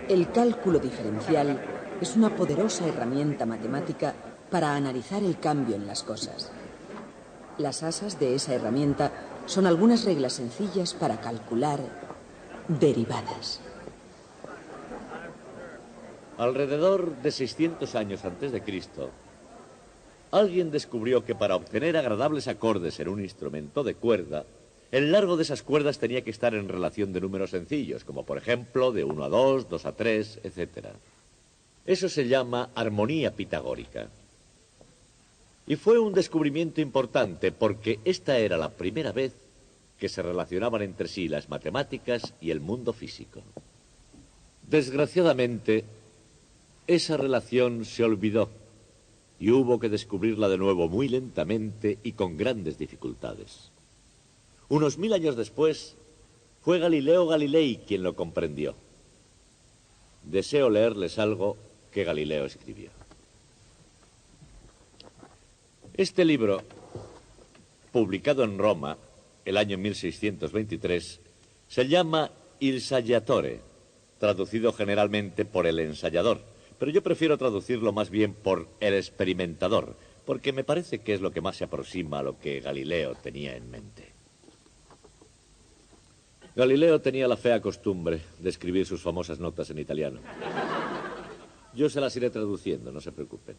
El cálculo diferencial es una poderosa herramienta matemática para analizar el cambio en las cosas. Las asas de esa herramienta son algunas reglas sencillas para calcular derivadas. Alrededor de 600 años antes de Cristo, alguien descubrió que para obtener agradables acordes en un instrumento de cuerda, el largo de esas cuerdas tenía que estar en relación de números sencillos, como por ejemplo de 1 a 2, 2 a 3, etc. Eso se llama armonía pitagórica. Y fue un descubrimiento importante porque esta era la primera vez que se relacionaban entre sí las matemáticas y el mundo físico. Desgraciadamente, esa relación se olvidó y hubo que descubrirla de nuevo muy lentamente y con grandes dificultades. Unos 1000 años después, fue Galileo Galilei quien lo comprendió. Deseo leerles algo que Galileo escribió. Este libro, publicado en Roma el año 1623, se llama Il Saggiatore, traducido generalmente por el ensayador, pero yo prefiero traducirlo más bien por el experimentador, porque me parece que es lo que más se aproxima a lo que Galileo tenía en mente. Galileo tenía la fea costumbre de escribir sus famosas notas en italiano. Yo se las iré traduciendo, no se preocupen.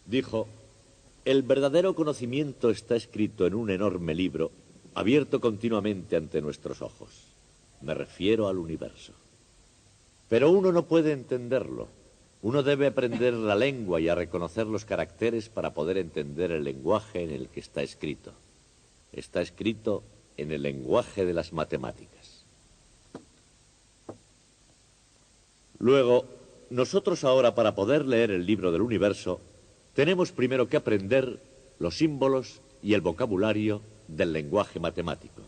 Dijo: el verdadero conocimiento está escrito en un enorme libro, abierto continuamente ante nuestros ojos. Me refiero al universo. Pero uno no puede entenderlo. Uno debe aprender la lengua y a reconocer los caracteres para poder entender el lenguaje en el que está escrito. Está escrito en el lenguaje de las matemáticas. Luego, nosotros ahora, para poder leer el libro del universo, tenemos primero que aprender los símbolos y el vocabulario del lenguaje matemático.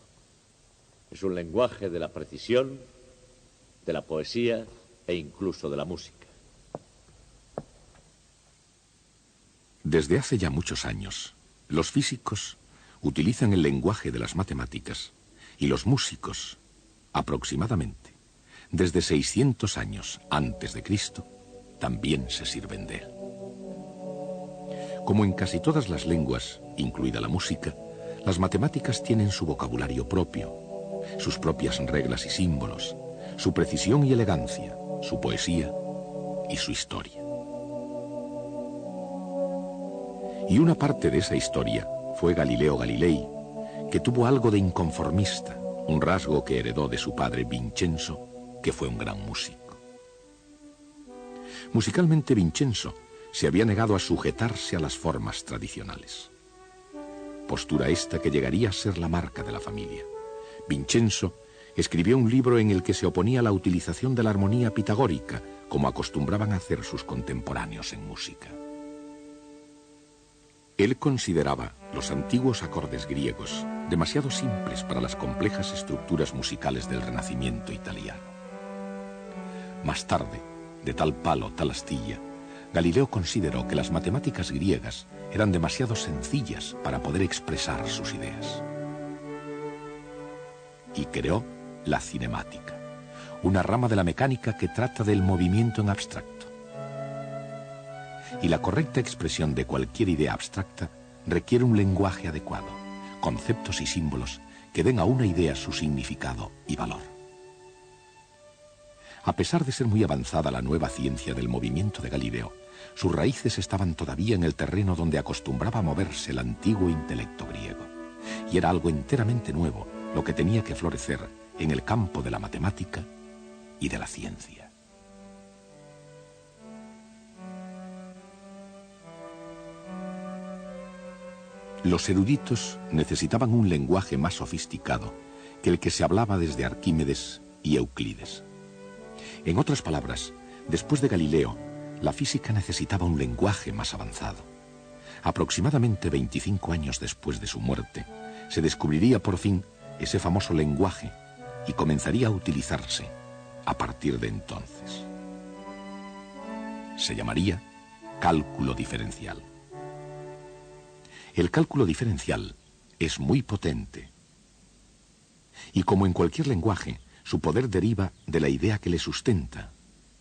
Es un lenguaje de la precisión, de la poesía e incluso de la música. Desde hace ya muchos años, los físicos utilizan el lenguaje de las matemáticas y los músicos, aproximadamente, desde 600 años antes de Cristo, también se sirven de él. Como en casi todas las lenguas, incluida la música, las matemáticas tienen su vocabulario propio, sus propias reglas y símbolos, su precisión y elegancia, su poesía y su historia. Y una parte de esa historia fue Galileo Galilei, que tuvo algo de inconformista, un rasgo que heredó de su padre Vincenzo, que fue un gran músico. Musicalmente, Vincenzo se había negado a sujetarse a las formas tradicionales. Postura esta que llegaría a ser la marca de la familia. Vincenzo escribió un libro en el que se oponía a la utilización de la armonía pitagórica, como acostumbraban a hacer sus contemporáneos en música. Él consideraba los antiguos acordes griegos demasiado simples para las complejas estructuras musicales del Renacimiento italiano. Más tarde, de tal palo, tal astilla, Galileo consideró que las matemáticas griegas eran demasiado sencillas para poder expresar sus ideas. Y creó la cinemática, una rama de la mecánica que trata del movimiento en abstracto. Y la correcta expresión de cualquier idea abstracta requiere un lenguaje adecuado, conceptos y símbolos que den a una idea su significado y valor. A pesar de ser muy avanzada la nueva ciencia del movimiento de Galileo, sus raíces estaban todavía en el terreno donde acostumbraba a moverse el antiguo intelecto griego, y era algo enteramente nuevo lo que tenía que florecer en el campo de la matemática y de la ciencia. Los eruditos necesitaban un lenguaje más sofisticado que el que se hablaba desde Arquímedes y Euclides. En otras palabras, después de Galileo, la física necesitaba un lenguaje más avanzado. Aproximadamente 25 años después de su muerte, se descubriría por fin ese famoso lenguaje y comenzaría a utilizarse a partir de entonces. Se llamaría cálculo diferencial. El cálculo diferencial es muy potente y, como en cualquier lenguaje, Su poder deriva de la idea que le sustenta,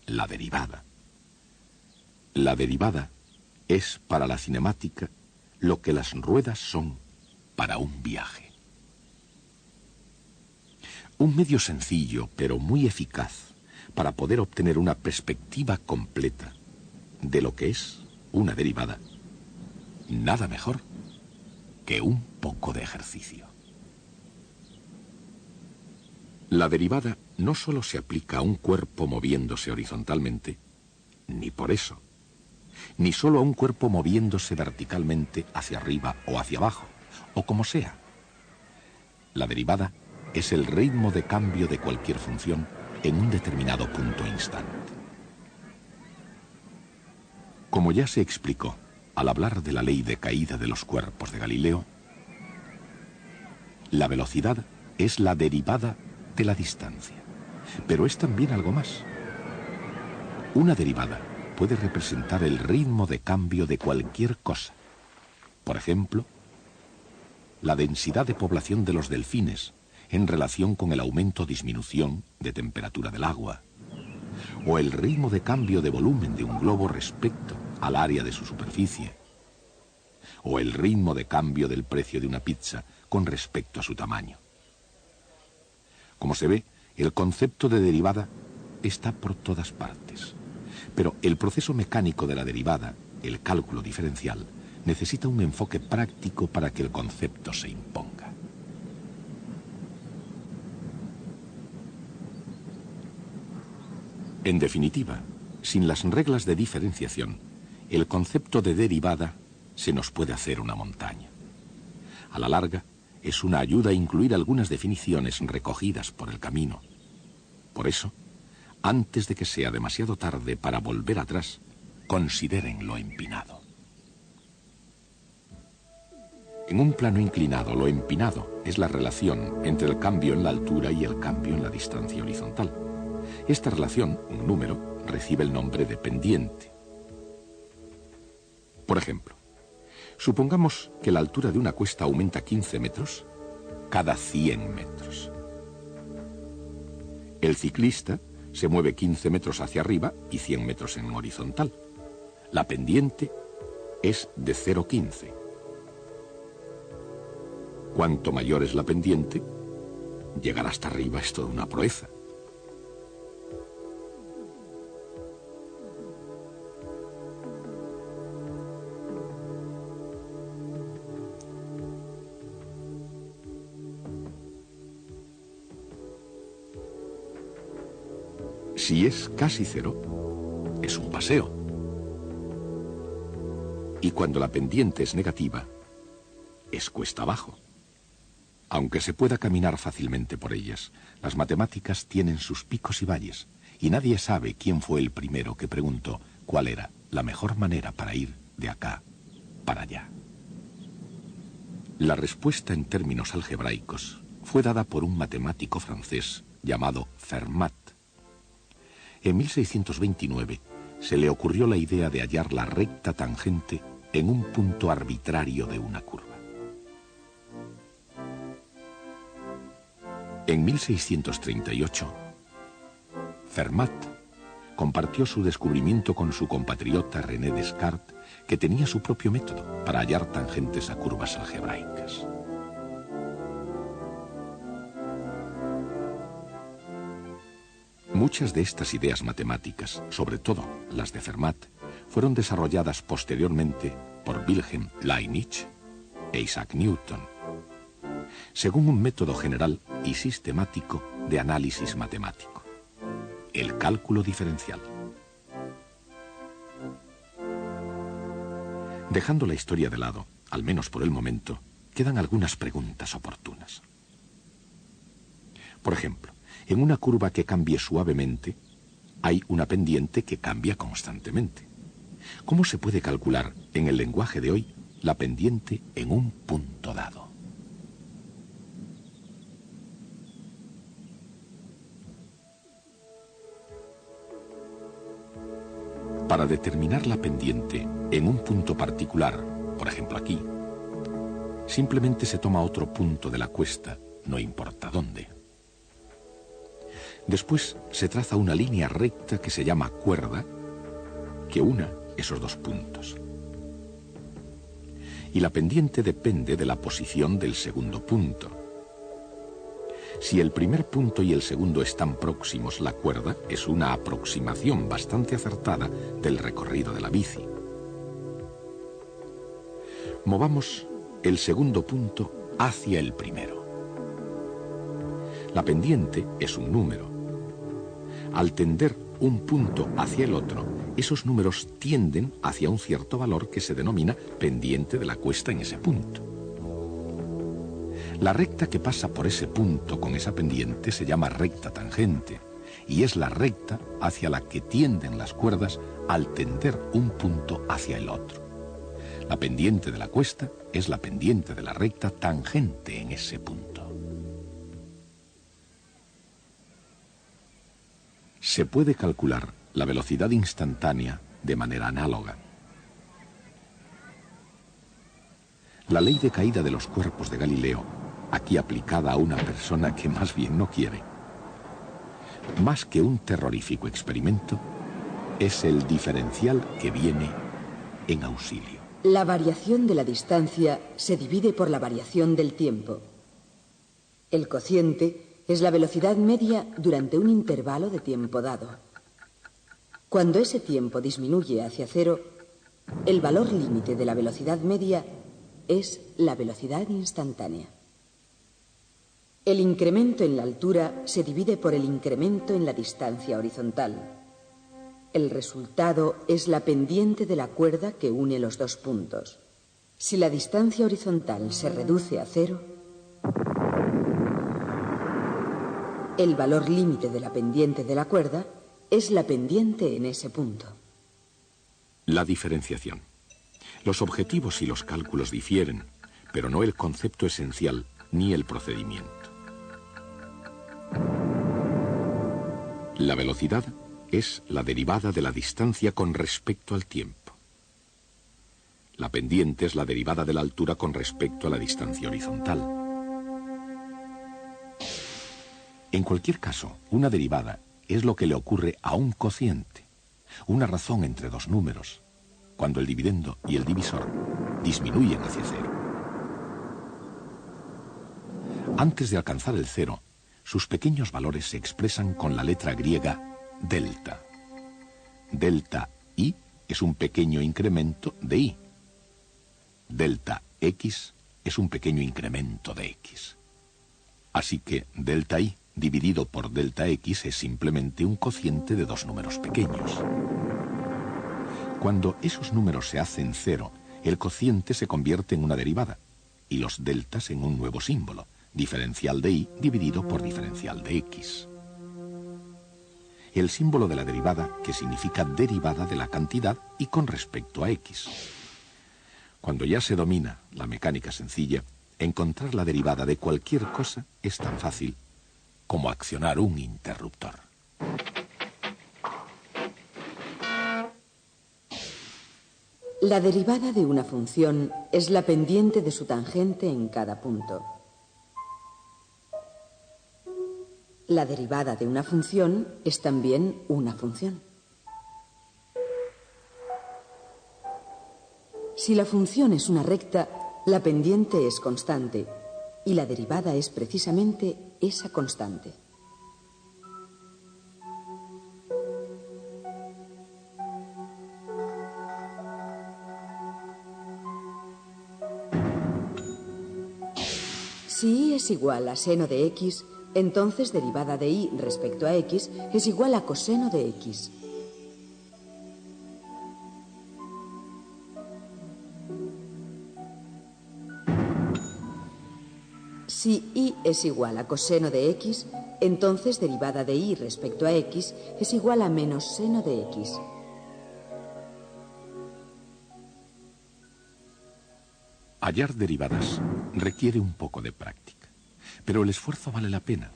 la derivada. La derivada es para la cinemática lo que las ruedas son para un viaje. Un medio sencillo, pero muy eficaz, para poder obtener una perspectiva completa de lo que es una derivada. Nada mejor que un poco de ejercicio. La derivada no solo se aplica a un cuerpo moviéndose horizontalmente, ni por eso, ni solo a un cuerpo moviéndose verticalmente hacia arriba o hacia abajo, o como sea. La derivada es el ritmo de cambio de cualquier función en un determinado punto instante. Como ya se explicó al hablar de la ley de caída de los cuerpos de Galileo, la velocidad es la derivada de la distancia, pero es también algo más. Una derivada puede representar el ritmo de cambio de cualquier cosa. Por ejemplo, la densidad de población de los delfines en relación con el aumento o disminución de temperatura del agua, o el ritmo de cambio de volumen de un globo respecto al área de su superficie, o el ritmo de cambio del precio de una pizza con respecto a su tamaño. Como se ve, el concepto de derivada está por todas partes, pero el proceso mecánico de la derivada, el cálculo diferencial, necesita un enfoque práctico para que el concepto se imponga. En definitiva, sin las reglas de diferenciación, el concepto de derivada se nos puede hacer una montaña. A la larga, es una ayuda a incluir algunas definiciones recogidas por el camino. Por eso, antes de que sea demasiado tarde para volver atrás, consideren lo empinado. En un plano inclinado, lo empinado es la relación entre el cambio en la altura y el cambio en la distancia horizontal. Esta relación, un número, recibe el nombre de pendiente. Por ejemplo, supongamos que la altura de una cuesta aumenta 15 metros cada 100 metros. El ciclista se mueve 15 metros hacia arriba y 100 metros en horizontal. La pendiente es de 0,15. Cuanto mayor es la pendiente, llegar hasta arriba es toda una proeza. Si es casi cero, es un paseo. Y cuando la pendiente es negativa, es cuesta abajo. Aunque se pueda caminar fácilmente por ellas, las matemáticas tienen sus picos y valles, y nadie sabe quién fue el primero que preguntó cuál era la mejor manera para ir de acá para allá. La respuesta en términos algebraicos fue dada por un matemático francés llamado Fermat. En 1629 se le ocurrió la idea de hallar la recta tangente en un punto arbitrario de una curva. En 1638, Fermat compartió su descubrimiento con su compatriota René Descartes, que tenía su propio método para hallar tangentes a curvas algebraicas. Muchas de estas ideas matemáticas, sobre todo las de Fermat, fueron desarrolladas posteriormente por Wilhelm Leibniz e Isaac Newton, según un método general y sistemático de análisis matemático, el cálculo diferencial. Dejando la historia de lado, al menos por el momento, quedan algunas preguntas oportunas. Por ejemplo, en una curva que cambie suavemente, hay una pendiente que cambia constantemente. ¿Cómo se puede calcular, en el lenguaje de hoy, la pendiente en un punto dado? Para determinar la pendiente en un punto particular, por ejemplo aquí, simplemente se toma otro punto de la cuesta, no importa dónde. Después se traza una línea recta que se llama cuerda, que una esos dos puntos. Y la pendiente depende de la posición del segundo punto. Si el primer punto y el segundo están próximos, la cuerda es una aproximación bastante acertada del recorrido de la bici. Movamos el segundo punto hacia el primero. La pendiente es un número. Al tender un punto hacia el otro, esos números tienden hacia un cierto valor que se denomina pendiente de la cuesta en ese punto. La recta que pasa por ese punto con esa pendiente se llama recta tangente, y es la recta hacia la que tienden las cuerdas al tender un punto hacia el otro. La pendiente de la cuesta es la pendiente de la recta tangente en ese punto. Se puede calcular la velocidad instantánea de manera análoga. La ley de caída de los cuerpos de Galileo, aquí aplicada a una persona que más bien no quiere, más que un terrorífico experimento, es el diferencial que viene en auxilio. La variación de la distancia se divide por la variación del tiempo. El cociente es la velocidad media durante un intervalo de tiempo dado. Cuando ese tiempo disminuye hacia cero, el valor límite de la velocidad media es la velocidad instantánea. El incremento en la altura se divide por el incremento en la distancia horizontal. El resultado es la pendiente de la cuerda que une los dos puntos. Si la distancia horizontal se reduce a cero, el valor límite de la pendiente de la cuerda es la pendiente en ese punto. La diferenciación. Los objetivos y los cálculos difieren, pero no el concepto esencial ni el procedimiento. La velocidad es la derivada de la distancia con respecto al tiempo. La pendiente es la derivada de la altura con respecto a la distancia horizontal. En cualquier caso, una derivada es lo que le ocurre a un cociente, una razón entre dos números, cuando el dividendo y el divisor disminuyen hacia cero. Antes de alcanzar el cero, sus pequeños valores se expresan con la letra griega delta. Delta i es un pequeño incremento de i. Delta x es un pequeño incremento de x. Así que delta i dividido por delta x es simplemente un cociente de dos números pequeños. Cuando esos números se hacen cero, el cociente se convierte en una derivada y los deltas en un nuevo símbolo, diferencial de y dividido por diferencial de x. El símbolo de la derivada, que significa derivada de la cantidad y con respecto a x. Cuando ya se domina la mecánica sencilla, encontrar la derivada de cualquier cosa es tan fácil como accionar un interruptor. La derivada de una función es la pendiente de su tangente en cada punto. La derivada de una función es también una función. Si la función es una recta, la pendiente es constante y la derivada es precisamente esa constante. Si y es igual a seno de x, entonces derivada de y respecto a x es igual a coseno de x. Si y es igual a coseno de x, entonces derivada de y respecto a x es igual a menos seno de x. Hallar derivadas requiere un poco de práctica, pero el esfuerzo vale la pena.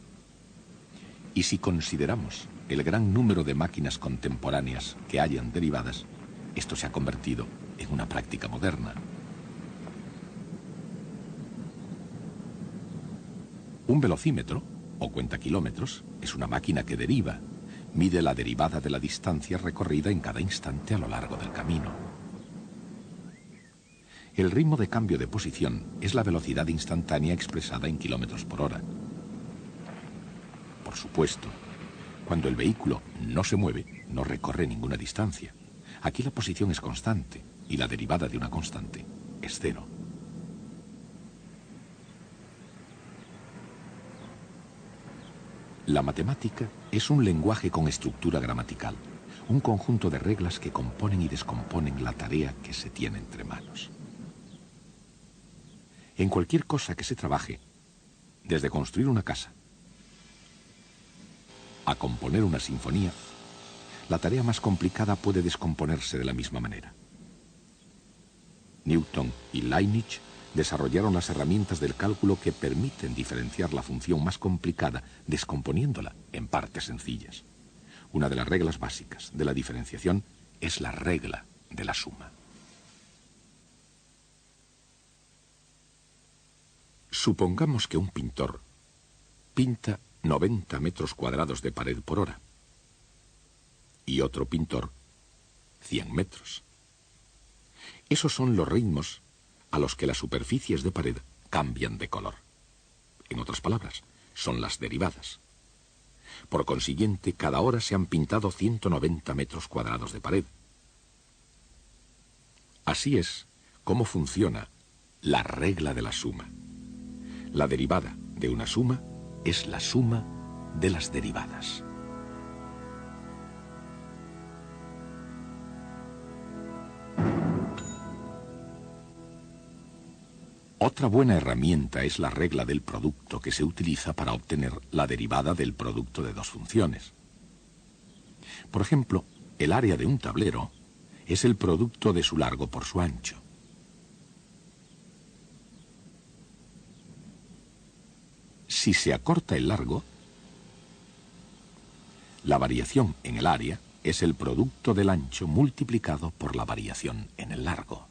Y si consideramos el gran número de máquinas contemporáneas que hallan derivadas, esto se ha convertido en una práctica moderna. Un velocímetro o cuenta kilómetros, es una máquina que deriva. Mide la derivada de la distancia recorrida en cada instante a lo largo del camino. El ritmo de cambio de posición es la velocidad instantánea expresada en kilómetros por hora. Por supuesto, cuando el vehículo no se mueve, no recorre ninguna distancia. Aquí la posición es constante y la derivada de una constante es cero. La matemática es un lenguaje con estructura gramatical, un conjunto de reglas que componen y descomponen la tarea que se tiene entre manos. En cualquier cosa que se trabaje, desde construir una casa a componer una sinfonía, la tarea más complicada puede descomponerse de la misma manera. Newton y Leibniz desarrollaron las herramientas del cálculo que permiten diferenciar la función más complicada, descomponiéndola en partes sencillas. Una de las reglas básicas de la diferenciación es la regla de la suma. Supongamos que un pintor pinta 90 metros cuadrados de pared por hora y otro pintor 100 metros. Esos son los ritmos a los que las superficies de pared cambian de color. En otras palabras, son las derivadas. Por consiguiente, cada hora se han pintado 190 metros cuadrados de pared. Así es como funciona la regla de la suma. La derivada de una suma es la suma de las derivadas. Otra buena herramienta es la regla del producto que se utiliza para obtener la derivada del producto de dos funciones. Por ejemplo, el área de un tablero es el producto de su largo por su ancho. Si se acorta el largo, la variación en el área es el producto del ancho multiplicado por la variación en el largo.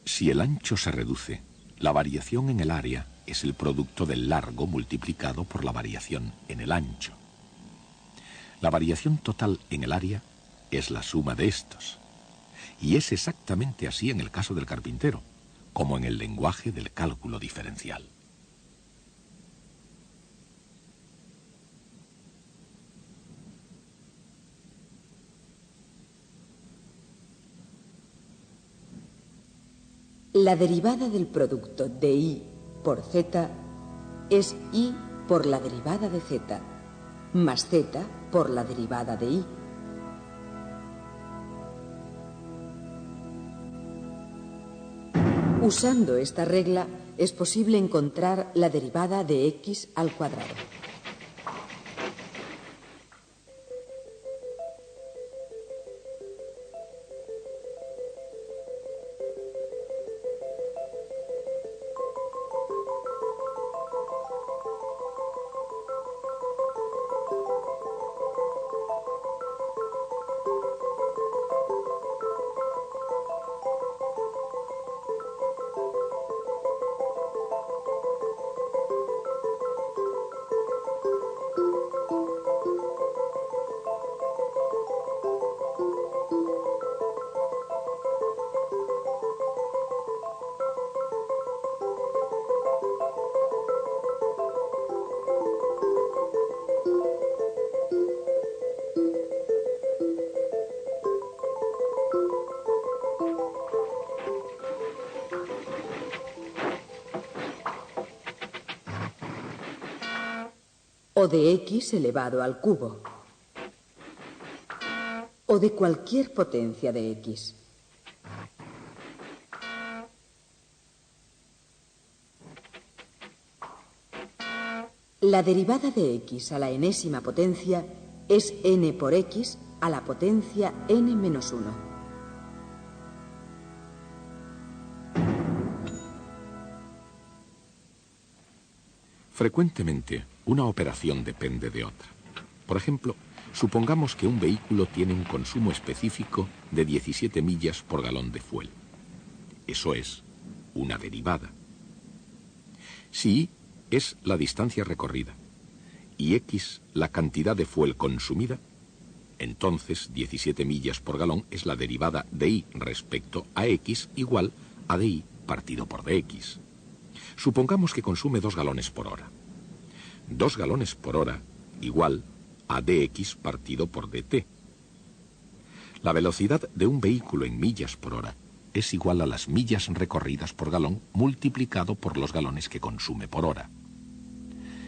Si el ancho se reduce, la variación en el área es el producto del largo multiplicado por la variación en el ancho. La variación total en el área es la suma de estos. Y es exactamente así en el caso del carpintero, como en el lenguaje del cálculo diferencial. La derivada del producto de y por z es y por la derivada de z, más z por la derivada de y. Usando esta regla, es posible encontrar la derivada de x al cuadrado. O de x elevado al cubo, o de cualquier potencia de x. La derivada de x a la enésima potencia es n por x a la potencia n menos 1. Frecuentemente, una operación depende de otra. Por ejemplo, Supongamos que un vehículo tiene un consumo específico de 17 millas por galón de fuel. Eso es una derivada. Si Y es la distancia recorrida y X la cantidad de fuel consumida, entonces 17 millas por galón es la derivada de Y respecto a X igual a dY partido por dX. Supongamos que consume 2 galones por hora. 2 galones por hora igual a dx partido por dt. La velocidad de un vehículo en millas por hora es igual a las millas recorridas por galón multiplicado por los galones que consume por hora.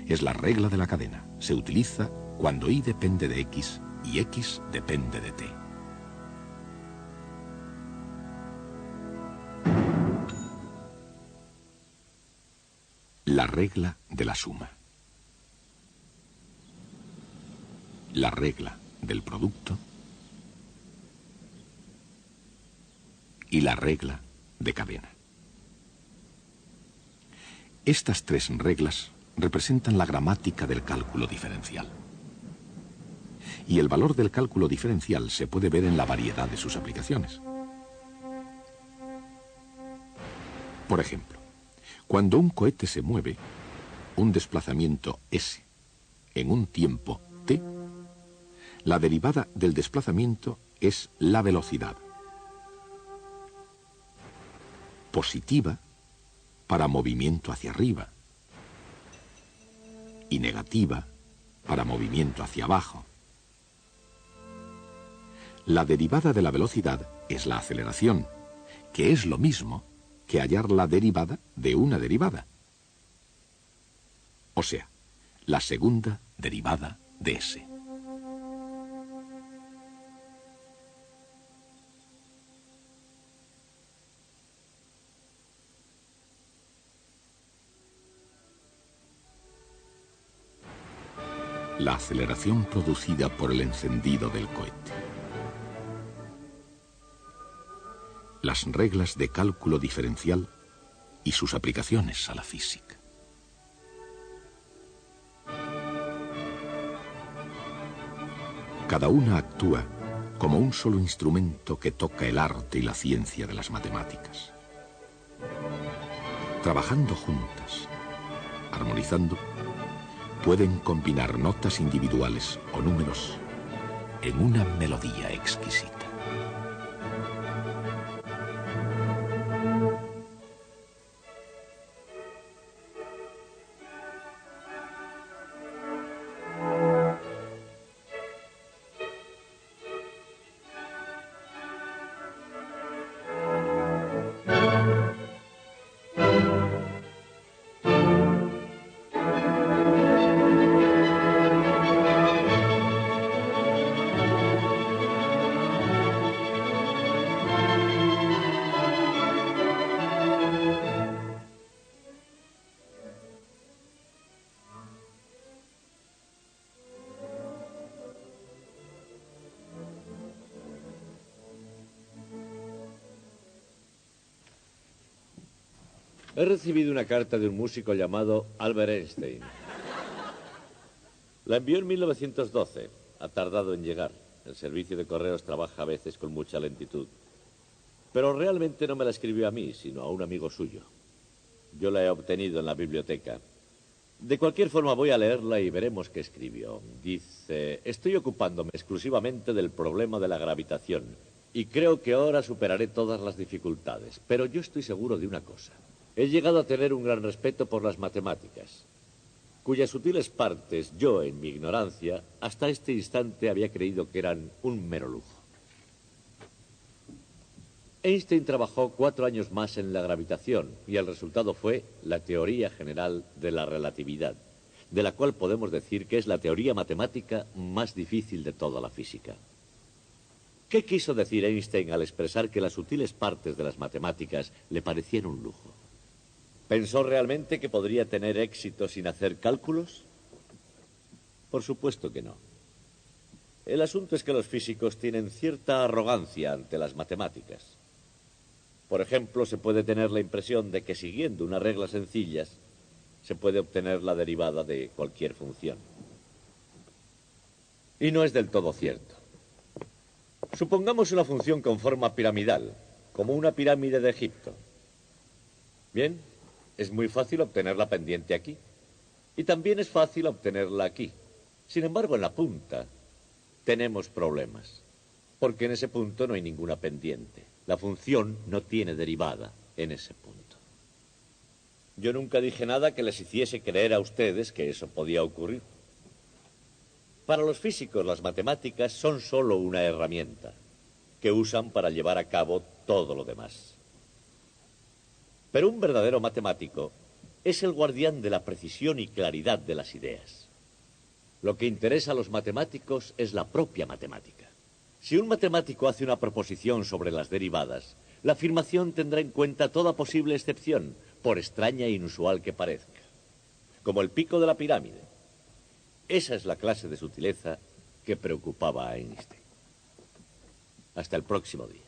Es la regla de la cadena. Se utiliza cuando Y depende de X y X depende de T. La regla de la suma. La regla del producto y la regla de cadena. Estas 3 reglas representan la gramática del cálculo diferencial. Y el valor del cálculo diferencial se puede ver en la variedad de sus aplicaciones. Por ejemplo, cuando un cohete se mueve, un desplazamiento s, en un tiempo t, la derivada del desplazamiento es la velocidad. Positiva para movimiento hacia arriba y negativa para movimiento hacia abajo. La derivada de la velocidad es la aceleración, que es lo mismo que hallar la derivada de una derivada. O sea, la segunda derivada de s. La aceleración producida por el encendido del cohete. Las reglas de cálculo diferencial y sus aplicaciones a la física. Cada una actúa como un solo instrumento que toca el arte y la ciencia de las matemáticas. Trabajando juntas, armonizando, pueden combinar notas individuales o números en una melodía exquisita. He recibido una carta de un músico llamado Albert Einstein. La envió en 1912. Ha tardado en llegar. El servicio de correos trabaja a veces con mucha lentitud. Pero realmente no me la escribió a mí, sino a un amigo suyo. Yo la he obtenido en la biblioteca. De cualquier forma voy a leerla y veremos qué escribió. Dice: estoy ocupándome exclusivamente del problema de la gravitación y creo que ahora superaré todas las dificultades. Pero yo estoy seguro de una cosa. He llegado a tener un gran respeto por las matemáticas, cuyas sutiles partes yo, en mi ignorancia, hasta este instante había creído que eran un mero lujo. Einstein trabajó 4 años más en la gravitación y el resultado fue la teoría general de la relatividad, de la cual podemos decir que es la teoría matemática más difícil de toda la física. ¿Qué quiso decir Einstein al expresar que las sutiles partes de las matemáticas le parecían un lujo? ¿Pensó realmente que podría tener éxito sin hacer cálculos? Por supuesto que no. El asunto es que los físicos tienen cierta arrogancia ante las matemáticas. Por ejemplo, se puede tener la impresión de que siguiendo unas reglas sencillas se puede obtener la derivada de cualquier función. Y no es del todo cierto. Supongamos una función con forma piramidal, como una pirámide de Egipto. Bien, es muy fácil obtener la pendiente aquí. Y también es fácil obtenerla aquí. Sin embargo, en la punta tenemos problemas. Porque en ese punto no hay ninguna pendiente. La función no tiene derivada en ese punto. Yo nunca dije nada que les hiciese creer a ustedes que eso podía ocurrir. Para los físicos, las matemáticas son solo una herramienta que usan para llevar a cabo todo lo demás. Pero un verdadero matemático es el guardián de la precisión y claridad de las ideas. Lo que interesa a los matemáticos es la propia matemática. Si un matemático hace una proposición sobre las derivadas, la afirmación tendrá en cuenta toda posible excepción, por extraña e inusual que parezca, como el pico de la pirámide. Esa es la clase de sutileza que preocupaba a Einstein. Hasta el próximo día.